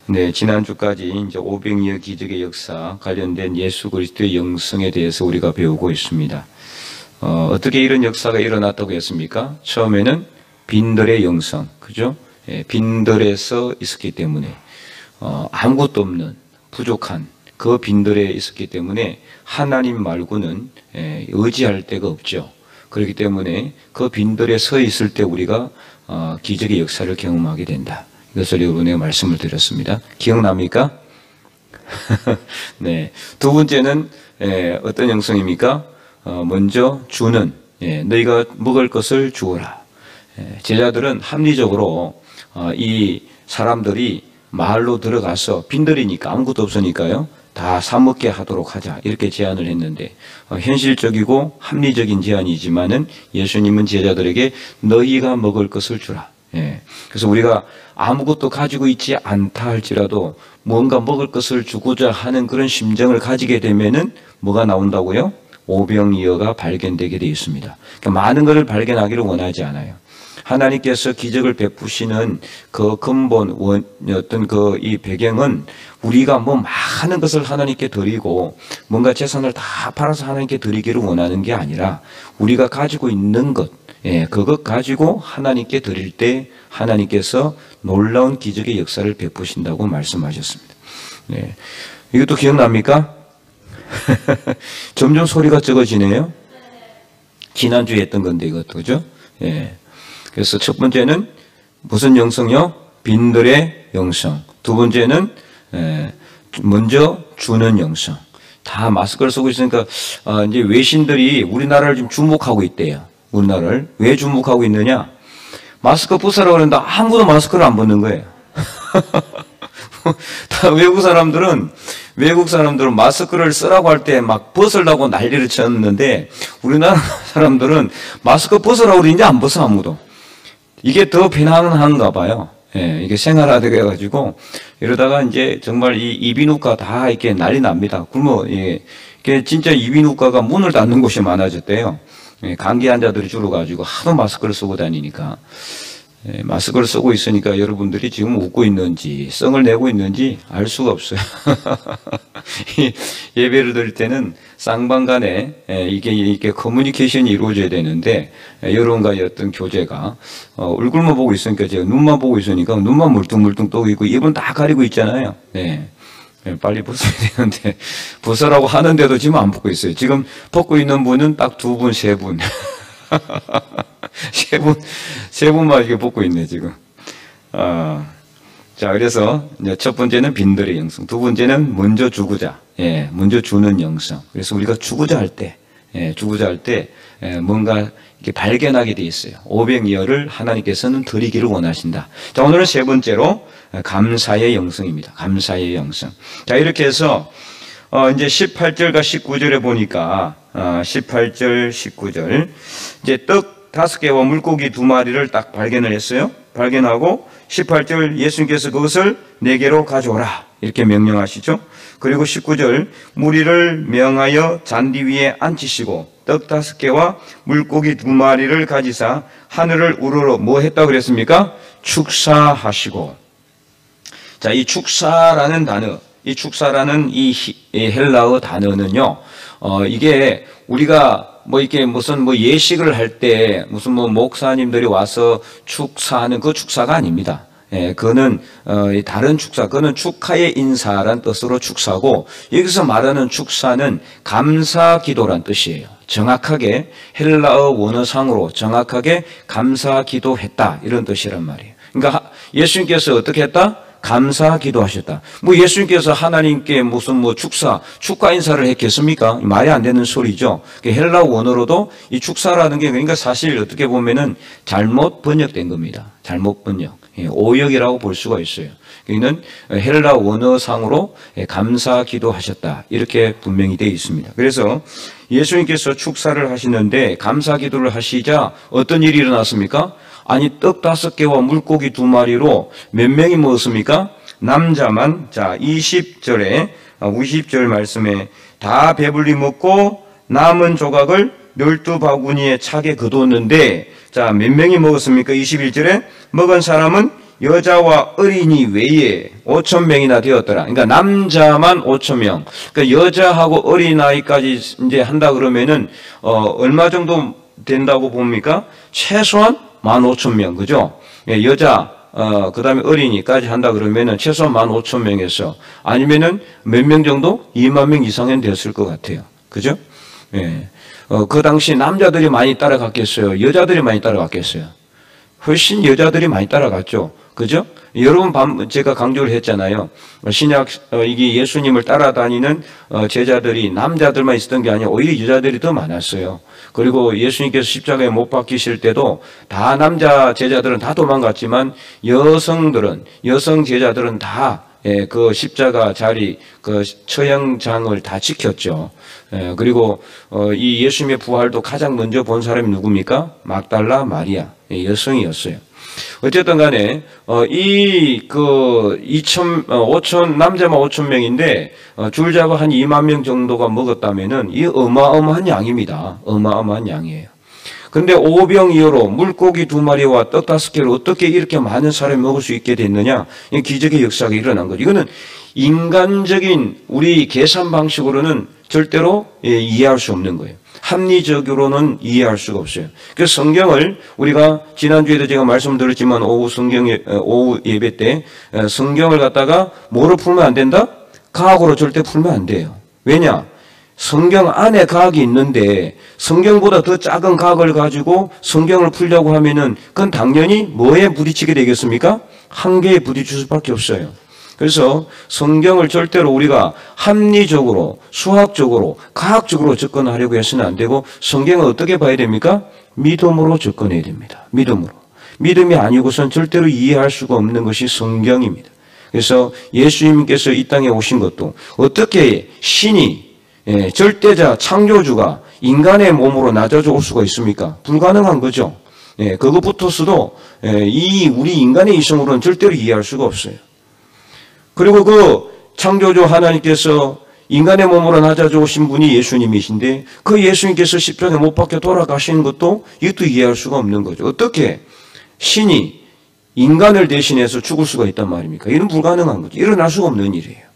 네, 지난주까지 이제 500여 기적의 역사 관련된 예수 그리스도의 영성에 대해서 우리가 배우고 있습니다. 어떻게 이런 역사가 일어났다고 했습니까? 처음에는 빈들의 영성, 그죠? 예, 빈들에서 있었기 때문에 아무것도 없는 부족한 그 빈들에 있었기 때문에 하나님 말고는 의지할 데가 없죠. 그렇기 때문에 그 빈들에 서 있을 때 우리가 기적의 역사를 경험하게 된다. 이것을 여러분에게 말씀을 드렸습니다. 기억납니까? 네. 두 번째는 어떤 영성입니까? 먼저 주는, 너희가 먹을 것을 주어라. 제자들은 합리적으로 이 사람들이 마을로 들어가서 빈들이니까 아무것도 없으니까요, 다 사먹게 하도록 하자, 이렇게 제안을 했는데 현실적이고 합리적인 제안이지만은 예수님은 제자들에게 너희가 먹을 것을 주라. 그래서 우리가 아무것도 가지고 있지 않다 할지라도 뭔가 먹을 것을 주고자 하는 그런 심정을 가지게 되면은 뭐가 나온다고요? 오병이어가 발견되게 되어 있습니다. 그러니까 많은 것을 발견하기를 원하지 않아요. 하나님께서 기적을 베푸시는 그 근본 어떤 이 배경은 우리가 뭐 많은 것을 하나님께 드리고 뭔가 재산을 다 팔아서 하나님께 드리기를 원하는 게 아니라 우리가 가지고 있는 것, 그것 가지고 하나님께 드릴 때 하나님께서 놀라운 기적의 역사를 베푸신다고 말씀하셨습니다. 네. 이것도 기억납니까? 점점 소리가 적어지네요. 지난주에 했던 건데 이것도, 그죠? 그래서 첫 번째는 무슨 영성이요? 빈들의 영성. 두 번째는 먼저 주는 영성. 다 마스크를 쓰고 있으니까 이제 외신들이 우리나라를 지금 주목하고 있대요. 우리나라를 왜 주목하고 있느냐? 마스크 벗으라고 그러는데 아무도 마스크를 안 벗는 거예요. 다 외국 사람들은 마스크를 쓰라고 할 때 막 벗으려고 난리를 쳤는데 우리나라 사람들은 마스크 벗으라고 그러는데 안 벗어 아무도. 이게 더 편안한가 봐요. 이게 생활화되게 해가지고 이러다가 이제 정말 이 이비인후과 다 이렇게 난리 납니다. 그러면 이게 진짜 이비인후과가 문을 닫는 곳이 많아졌대요. 감기 환자들이 줄어가지고 하도 마스크를 쓰고 다니니까. 마스크를 쓰고 있으니까 여러분들이 지금 웃고 있는지 썽을 내고 있는지 알 수가 없어요. 예배를 드릴 때는 쌍방 간에 이게 커뮤니케이션이 이루어져야 되는데 여러분과의 어떤 교제가 얼굴만 보고 있으니까 제가 눈만 보고 있으니까 눈만 물뚱물뚱 떠 있고 입은 다 가리고 있잖아요. 빨리 벗어야 되는데 벗으라고 하는데도 지금 안 벗고 있어요. 지금 벗고 있는 분은 딱 두 분, 세 분. 세 분만 이렇게 벗고 있네, 지금. 자, 그래서 이제 첫 번째는 빈들의 영성. 두 번째는 먼저 주고자. 먼저 주는 영성. 그래서 우리가 주고자 할 때, 뭔가 이렇게 발견하게 돼 있어요. 오병이어를 하나님께서는 드리기를 원하신다. 자, 오늘은 세 번째로 감사의 영성입니다. 감사의 영성. 자, 이렇게 해서 이제 18절과 19절에 보니까 18절, 19절 이제 떡 5개와 물고기 2마리를 딱 발견을 했어요. 발견하고 18절 예수님께서 그것을 4개로 가져오라 이렇게 명령하시죠. 그리고 19절 무리를 명하여 잔디 위에 앉히시고 떡 5개와 물고기 2마리를 가지사 하늘을 우러러 뭐 했다고 그랬습니까? 축사하시고. 자, 이 축사라는 단어, 이 축사라는 이 헬라어 단어는요, 이게 우리가 이렇게 무슨 예식을 할 때 무슨 목사님들이 와서 축사하는 그 축사가 아닙니다. 그거는 다른 축사, 그거는 축하의 인사란 뜻으로 축사고, 여기서 말하는 축사는 감사 기도란 뜻이에요. 정확하게 헬라어 원어상으로 정확하게 감사 기도했다 이런 뜻이란 말이에요. 그러니까 예수님께서 어떻게 했다? 감사 기도하셨다. 예수님께서 하나님께 무슨 축가 인사를 했겠습니까? 말이 안 되는 소리죠. 헬라 원어로도 이 축사라는 게 그러니까 사실 어떻게 보면은 잘못 번역된 겁니다. 잘못 번역. 오역이라고 볼 수가 있어요. 여기는 헬라 원어상으로 감사 기도하셨다. 이렇게 분명히 되어 있습니다. 그래서 예수님께서 축사를 하시는데 감사 기도를 하시자 어떤 일이 일어났습니까? 아니, 떡 5개와 물고기 2마리로 몇 명이 먹었습니까? 남자만, 자, 20절 말씀에 다 배불리 먹고 남은 조각을 12바구니에 차게 거두었는데, 자, 몇 명이 먹었습니까? 21절에 먹은 사람은 여자와 어린이 외에 5,000명이나 되었더라. 그러니까 남자만 5,000명. 그러니까 여자하고 어린아이까지 이제 한다 그러면은 얼마 정도 된다고 봅니까? 최소한 15,000명, 그죠? 예, 여자 그다음에 어린이까지 한다 그러면은 최소한 15,000명에서 아니면은 몇 명 정도? 2만 명 이상은 됐을 것 같아요. 그죠? 예. 그 당시 남자들이 많이 따라갔겠어요? 여자들이 많이 따라갔겠어요? 훨씬 여자들이 많이 따라갔죠. 그죠? 여러 번 제가 강조를 했잖아요. 신약, 이게 예수님을 따라다니는 제자들이 남자들만 있었던 게 아니라 오히려 여자들이 더 많았어요. 그리고 예수님께서 십자가에 못 박히실 때도 다 남자 제자들은 다 도망갔지만 여성 제자들은 다 그 십자가 자리, 그 처형장을 다 지켰죠. 그리고 이 예수님의 부활도 가장 먼저 본 사람이 누굽니까? 막달라 마리아, 여성이었어요. 어쨌든 간에 남자만 5,000명인데 줄 잡아 한 2만 명 정도가 먹었다면은 이 어마어마한 양입니다. 어마어마한 양이에요. 근데 오병이어로 물고기 2마리와 떡 5개를 어떻게 이렇게 많은 사람이 먹을 수 있게 됐느냐? 이 기적의 역사가 일어난 거죠. 이거는 인간적인 우리 계산 방식으로는 절대로 이해할 수 없는 거예요. 합리적으로는 이해할 수가 없어요. 그래서 성경을 우리가 지난주에도 제가 말씀드렸지만 오후 예배 때 성경을 갖다가 뭐로 풀면 안 된다? 과학으로 절대 풀면 안 돼요. 왜냐? 성경 안에 과학이 있는데 성경보다 더 작은 과학을 가지고 성경을 풀려고 하면은 그건 당연히 뭐에 부딪히게 되겠습니까? 한계에 부딪힐 수밖에 없어요. 그래서 성경을 절대로 우리가 합리적으로, 수학적으로, 과학적으로 접근하려고 해서는 안 되고 성경을 어떻게 봐야 됩니까? 믿음으로 접근해야 됩니다. 믿음으로. 믿음이 아니고선 절대로 이해할 수가 없는 것이 성경입니다. 그래서 예수님께서 이 땅에 오신 것도 어떻게 신이 절대자 창조주가 인간의 몸으로 낮아져 올 수가 있습니까? 불가능한 거죠. 그것부터서도 우리 인간의 이성으로는 절대로 이해할 수가 없어요. 그리고 그 창조주 하나님께서 인간의 몸으로 낮아져 오신 분이 예수님이신데 그 예수님께서 십자가에 못 박혀 돌아가시는 것도 이것도 이해할 수가 없는 거죠. 어떻게 신이 인간을 대신해서 죽을 수가 있단 말입니까? 이건 불가능한 거죠. 일어날 수가 없는 일이에요.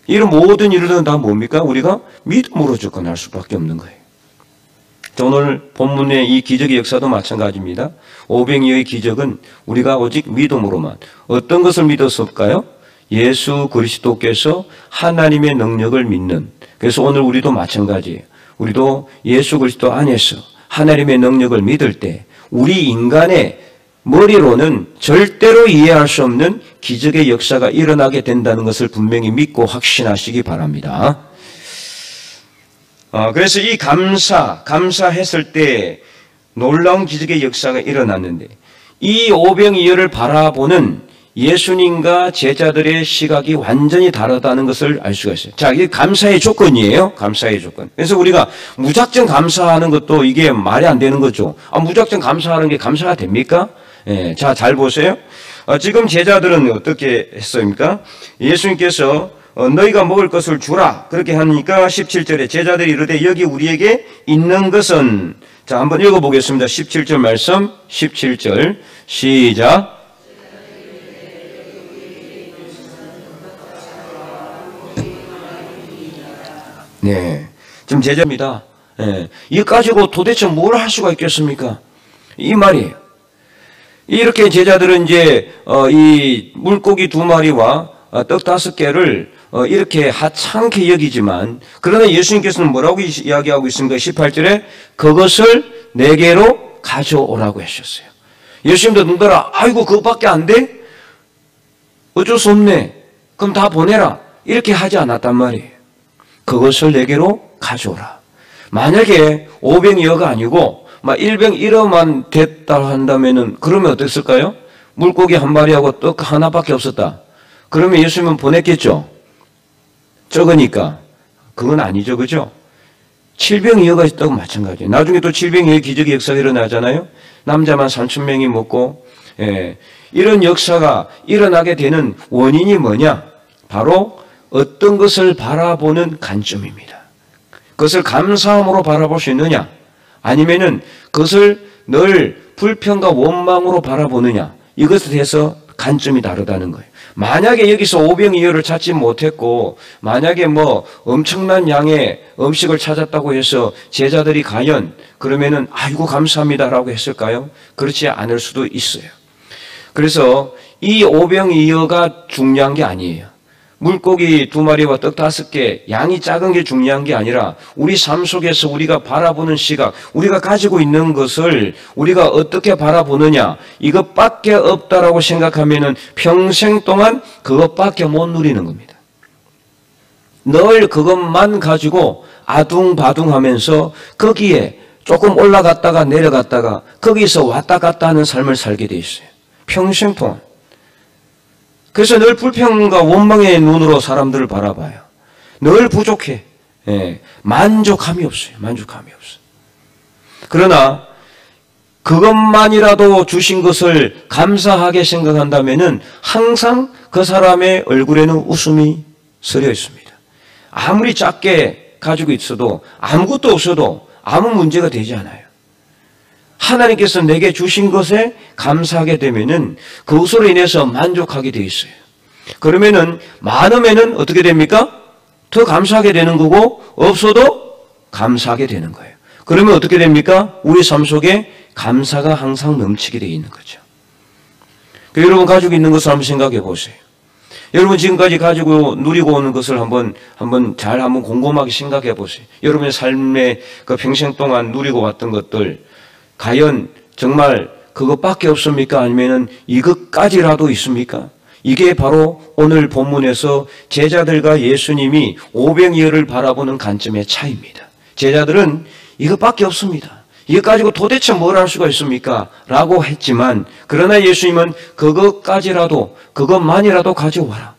이런 모든 일들은 다 뭡니까? 우리가 믿음으로 접근할 수밖에 없는 거예요. 오늘 본문의 이 기적의 역사도 마찬가지입니다. 오병이어의 기적은 우리가 오직 믿음으로만. 어떤 것을 믿었을까요? 예수 그리스도께서 하나님의 능력을 믿는. 그래서 오늘 우리도 마찬가지예요. 우리도 예수 그리스도 안에서 하나님의 능력을 믿을 때 우리 인간의 머리로는 절대로 이해할 수 없는 기적의 역사가 일어나게 된다는 것을 분명히 믿고 확신하시기 바랍니다. 그래서 이 감사했을 때 놀라운 기적의 역사가 일어났는데 이 오병이어를 바라보는 예수님과 제자들의 시각이 완전히 다르다는 것을 알 수가 있어요. 자, 이게 감사의 조건이에요. 감사의 조건. 그래서 우리가 무작정 감사하는 것도 이게 말이 안 되는 거죠. 무작정 감사하는 게 감사가 됩니까? 자, 잘 보세요. 지금 제자들은 어떻게 했습니까? 예수님께서 너희가 먹을 것을 주라. 그렇게 하니까 17절에 제자들이 이르되 여기 우리에게 있는 것은 자, 한번 읽어보겠습니다. 17절 말씀 17절 시작. 네, 지금 제자입니다. 이거 가지고 도대체 뭘 할 수가 있겠습니까? 이 말이에요. 이렇게 제자들은 이제 이 물고기 2마리와 떡 5개를 이렇게 하찮게 여기지만 그러나 예수님께서는 뭐라고 이야기하고 있습니까? 18절에 그것을 내게로 가져오라고 하셨어요. 예수님도 눈더라 아이고 그것밖에 안 돼? 어쩔 수 없네. 그럼 다 보내라. 이렇게 하지 않았단 말이에요. 그것을 내게로 가져오라. 만약에 오병이어가 아니고 막 일병1어만 됐다 한다면은 그러면 어땠을까요? 물고기 1마리하고 떡 하나밖에 없었다. 그러면 예수님은 보냈겠죠? 적으니까. 그건 아니죠. 그죠? 7병이어가 있다고 마찬가지예요. 나중에 또 7병이어의 기적의 역사가 일어나잖아요. 남자만 3,000명이 먹고 이런 역사가 일어나게 되는 원인이 뭐냐? 바로 어떤 것을 바라보는 관점입니다. 그것을 감사함으로 바라볼 수 있느냐? 아니면은 그것을 늘 불평과 원망으로 바라보느냐? 이것에 대해서 관점이 다르다는 거예요. 만약에 여기서 오병이어를 찾지 못했고 만약에 뭐 엄청난 양의 음식을 찾았다고 해서 제자들이 과연 그러면은 아이고 감사합니다라고 했을까요? 그렇지 않을 수도 있어요. 그래서 이 오병이어가 중요한 게 아니에요. 물고기 2마리와 떡 5개, 양이 작은 게 중요한 게 아니라 우리 삶 속에서 우리가 바라보는 시각, 우리가 가지고 있는 것을 우리가 어떻게 바라보느냐, 이것밖에 없다라고 생각하면은 평생 동안 그것밖에 못 누리는 겁니다. 늘 그것만 가지고 아둥바둥하면서 거기에 조금 올라갔다가 내려갔다가 거기서 왔다 갔다 하는 삶을 살게 돼 있어요. 평생 동안. 그래서 늘 불평과 원망의 눈으로 사람들을 바라봐요. 늘 부족해. 만족함이 없어요. 만족함이 없어요. 그러나 그것만이라도 주신 것을 감사하게 생각한다면은 항상 그 사람의 얼굴에는 웃음이 서려 있습니다. 아무리 작게 가지고 있어도 아무것도 없어도 아무 문제가 되지 않아요. 하나님께서 내게 주신 것에 감사하게 되면은 그것으로 인해서 만족하게 되어 있어요. 그러면은 많으면은 어떻게 됩니까? 더 감사하게 되는 거고 없어도 감사하게 되는 거예요. 그러면 어떻게 됩니까? 우리 삶 속에 감사가 항상 넘치게 되어 있는 거죠. 여러분 가지고 있는 것을 한번 생각해 보세요. 여러분 지금까지 가지고 누리고 오는 것을 한번 곰곰하게 생각해 보세요. 여러분의 삶의 그 평생 동안 누리고 왔던 것들 과연 정말 그것밖에 없습니까? 아니면은 이것까지라도 있습니까? 이게 바로 오늘 본문에서 제자들과 예수님이 오병이어를 바라보는 관점의 차이입니다. 제자들은 이것밖에 없습니다. 이것 가지고 도대체 뭘 할 수가 있습니까? 라고 했지만 그러나 예수님은 그것까지라도 그것만이라도 가져와라.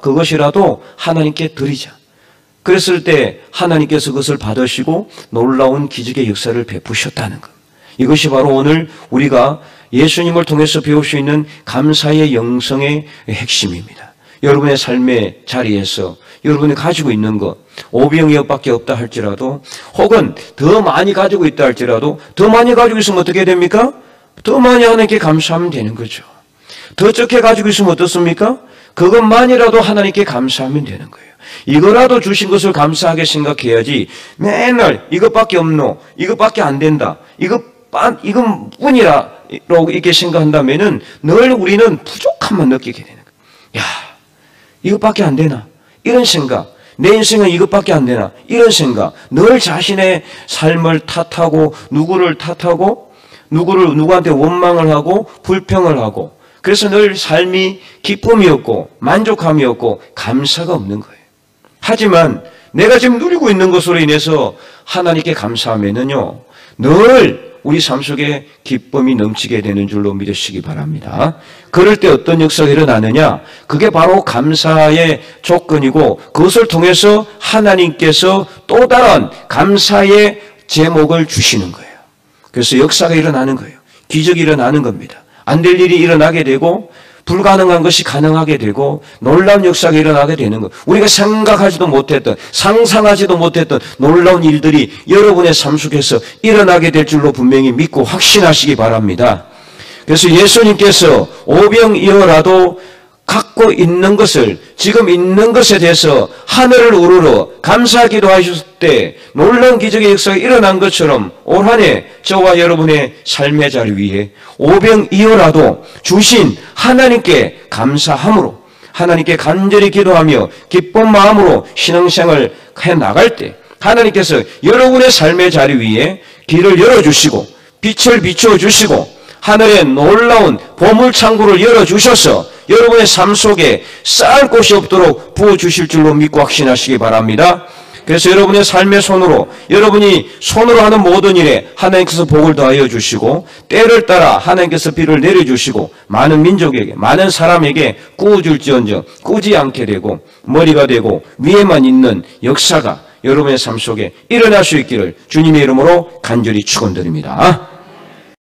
그것이라도 하나님께 드리자. 그랬을 때 하나님께서 그것을 받으시고 놀라운 기적의 역사를 베푸셨다는 것. 이것이 바로 오늘 우리가 예수님을 통해서 배울 수 있는 감사의 영성의 핵심입니다. 여러분의 삶의 자리에서 여러분이 가지고 있는 것, 오병이어밖에 없다 할지라도 혹은 더 많이 가지고 있다 할지라도 더 많이 가지고 있으면 어떻게 됩니까? 더 많이 하나님께 감사하면 되는 거죠. 더 적게 가지고 있으면 어떻습니까? 그것만이라도 하나님께 감사하면 되는 거예요. 이거라도 주신 것을 감사하게 생각해야지 맨날 이것밖에 없노, 이것밖에 안 된다, 이건 뿐이라고 이렇게 생각한다면은 늘 우리는 부족함만 느끼게 되는 거예요. 야, 이것밖에 안 되나? 이런 생각. 내 인생은 이것밖에 안 되나? 이런 생각. 늘 자신의 삶을 탓하고 누구한테 원망을 하고 불평을 하고 그래서 늘 삶이 기쁨이 없고 만족함이 없고 감사가 없는 거예요. 하지만 내가 지금 누리고 있는 것으로 인해서 하나님께 감사하면은요, 늘 우리 삶 속에 기쁨이 넘치게 되는 줄로 믿으시기 바랍니다. 그럴 때 어떤 역사가 일어나느냐? 그게 바로 감사의 조건이고 그것을 통해서 하나님께서 또 다른 감사의 제목을 주시는 거예요. 그래서 역사가 일어나는 거예요. 기적이 일어나는 겁니다. 안 될 일이 일어나게 되고 불가능한 것이 가능하게 되고 놀라운 역사가 일어나게 되는 것. 우리가 생각하지도 못했던 상상하지도 못했던 놀라운 일들이 여러분의 삶 속에서 일어나게 될 줄로 분명히 믿고 확신하시기 바랍니다. 그래서 예수님께서 오병이어라도 갖고 있는 것을 지금 있는 것에 대해서 하늘을 우러러 감사하기도 하셨을 때 놀라운 기적의 역사가 일어난 것처럼 올 한 해 저와 여러분의 삶의 자리 위에 오병이어라도 주신 하나님께 감사함으로 하나님께 간절히 기도하며 기쁜 마음으로 신앙생활을 해나갈 때 하나님께서 여러분의 삶의 자리 위에 길을 열어주시고 빛을 비춰주시고 하늘의 놀라운 보물창고를 열어주셔서 여러분의 삶 속에 쌓을 곳이 없도록 부어주실 줄로 믿고 확신하시기 바랍니다. 그래서 여러분의 삶의 손으로 여러분이 손으로 하는 모든 일에 하나님께서 복을 더하여 주시고 때를 따라 하나님께서 비를 내려주시고 많은 민족에게 많은 사람에게 꾸어줄지언정 꾸지 않게 되고 머리가 되고 위에만 있는 역사가 여러분의 삶 속에 일어날 수 있기를 주님의 이름으로 간절히 축원드립니다.